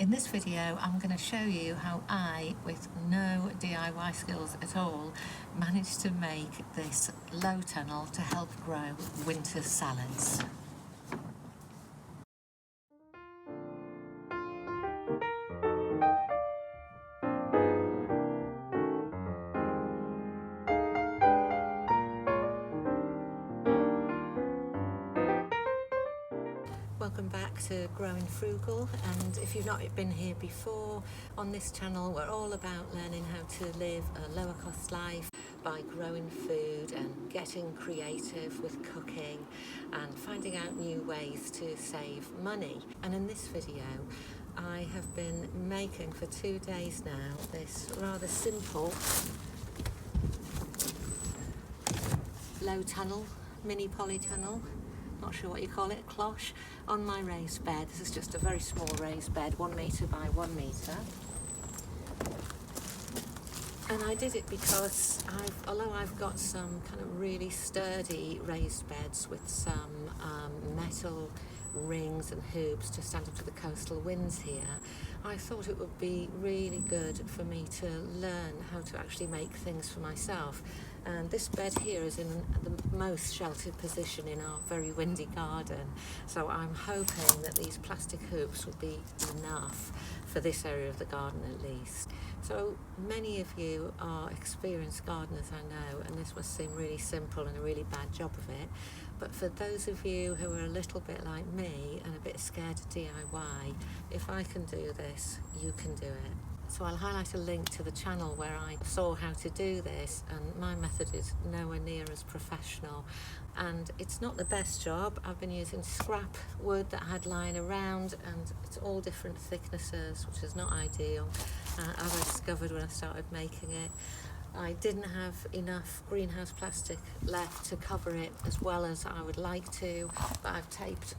In this video, I'm going to show you how I, with no DIY skills at all, managed to make this low tunnel to help grow winter salads. Welcome back to Growing Frugal, and if you've not been here before, on this channel we're all about learning how to live a lower cost life by growing food and getting creative with cooking and finding out new ways to save money. And in this video I have been making for 2 days now this rather simple low tunnel, mini polytunnel, not sure what you call it, cloche, on my raised bed. This is just a very small raised bed, 1 metre by 1 metre. And I did it because although I've got some kind of really sturdy raised beds with some metal rings and hoops to stand up to the coastal winds here, I thought it would be really good for me to learn how to actually make things for myself. And this bed here is in the most sheltered position in our very windy garden, so I'm hoping that these plastic hoops will be enough for this area of the garden at least. So many of you are experienced gardeners, I know, and this must seem really simple and a really bad job of it, but for those of you who are a little bit like me and a bit scared of DIY, if I can do this, you can do it. So I'll highlight a link to the channel where I saw how to do this, and my method is nowhere near as professional, and it's not the best job. I've been using scrap wood that I had lying around, and it's all different thicknesses, which is not ideal, as I discovered when I started making it. I didn't have enough greenhouse plastic left to cover it as well as I would like to, but I've taped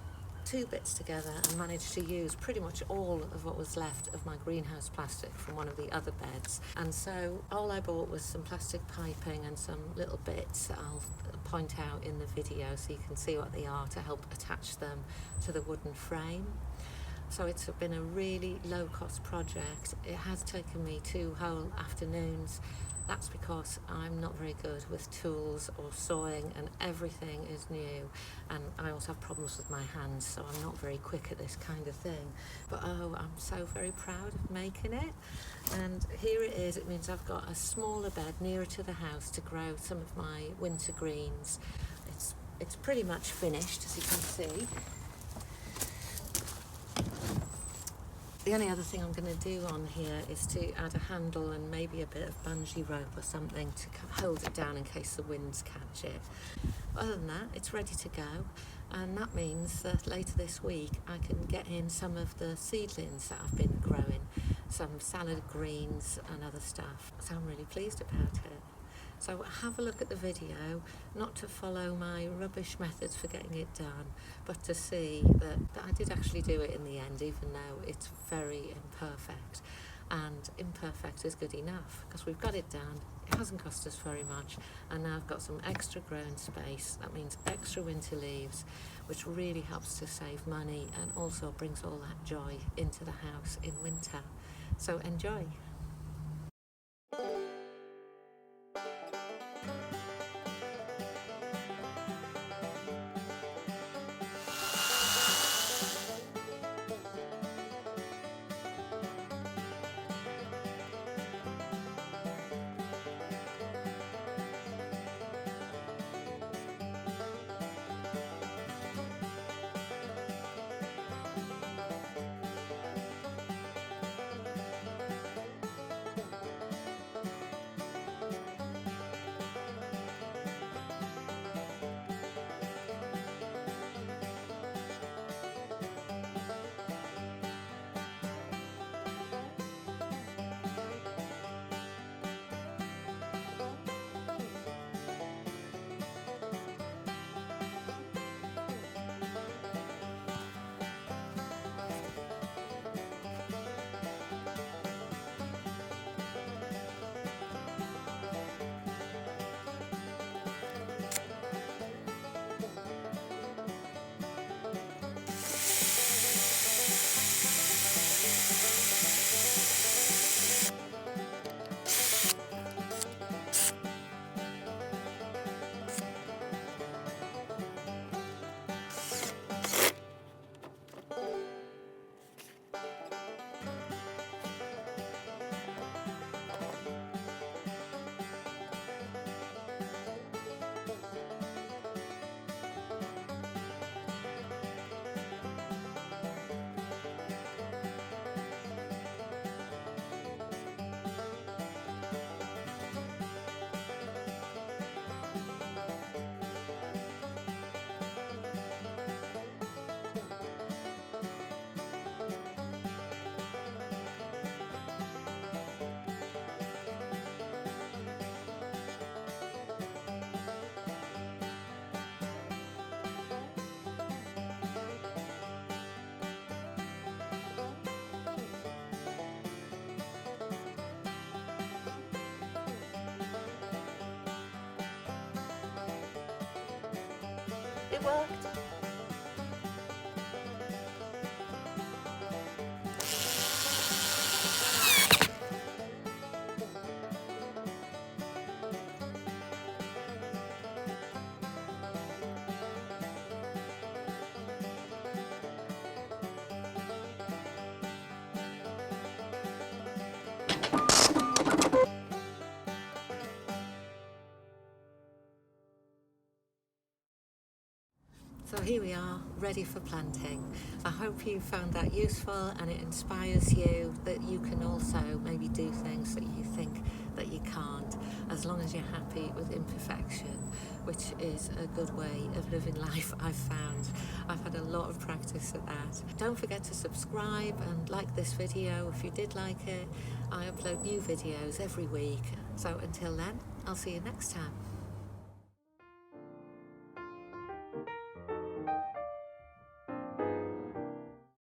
2 bits together and managed to use pretty much all of what was left of my greenhouse plastic from one of the other beds. And so all I bought was some plastic piping and some little bits that I'll point out in the video so you can see what they are to help attach them to the wooden frame. So it's been a really low-cost project. It has taken me 2 whole afternoons. That's because I'm not very good with tools or sawing, and everything is new, and I also have problems with my hands, so I'm not very quick at this kind of thing. But oh, I'm so very proud of making it. And here it is. It means I've got a smaller bed nearer to the house to grow some of my winter greens. It's pretty much finished, as you can see. The only other thing I'm going to do on here is to add a handle and maybe a bit of bungee rope or something to hold it down in case the winds catch it. Other than that, it's ready to go, and that means that later this week I can get in some of the seedlings that I've been growing, some salad greens and other stuff, so I'm really pleased about it. So have a look at the video, not to follow my rubbish methods for getting it done, but to see that I did actually do it in the end, even though it's very imperfect. And imperfect is good enough, because we've got it done. It hasn't cost us very much, and now I've got some extra growing space. That means extra winter leaves, which really helps to save money and also brings all that joy into the house in winter. So enjoy. It worked. So here we are, ready for planting. I hope you found that useful and it inspires you that you can also maybe do things that you think that you can't, as long as you're happy with imperfection, which is a good way of living life, I've found. I've had a lot of practice at that. Don't forget to subscribe and like this video if you did like it. I upload new videos every week. So until then, I'll see you next time.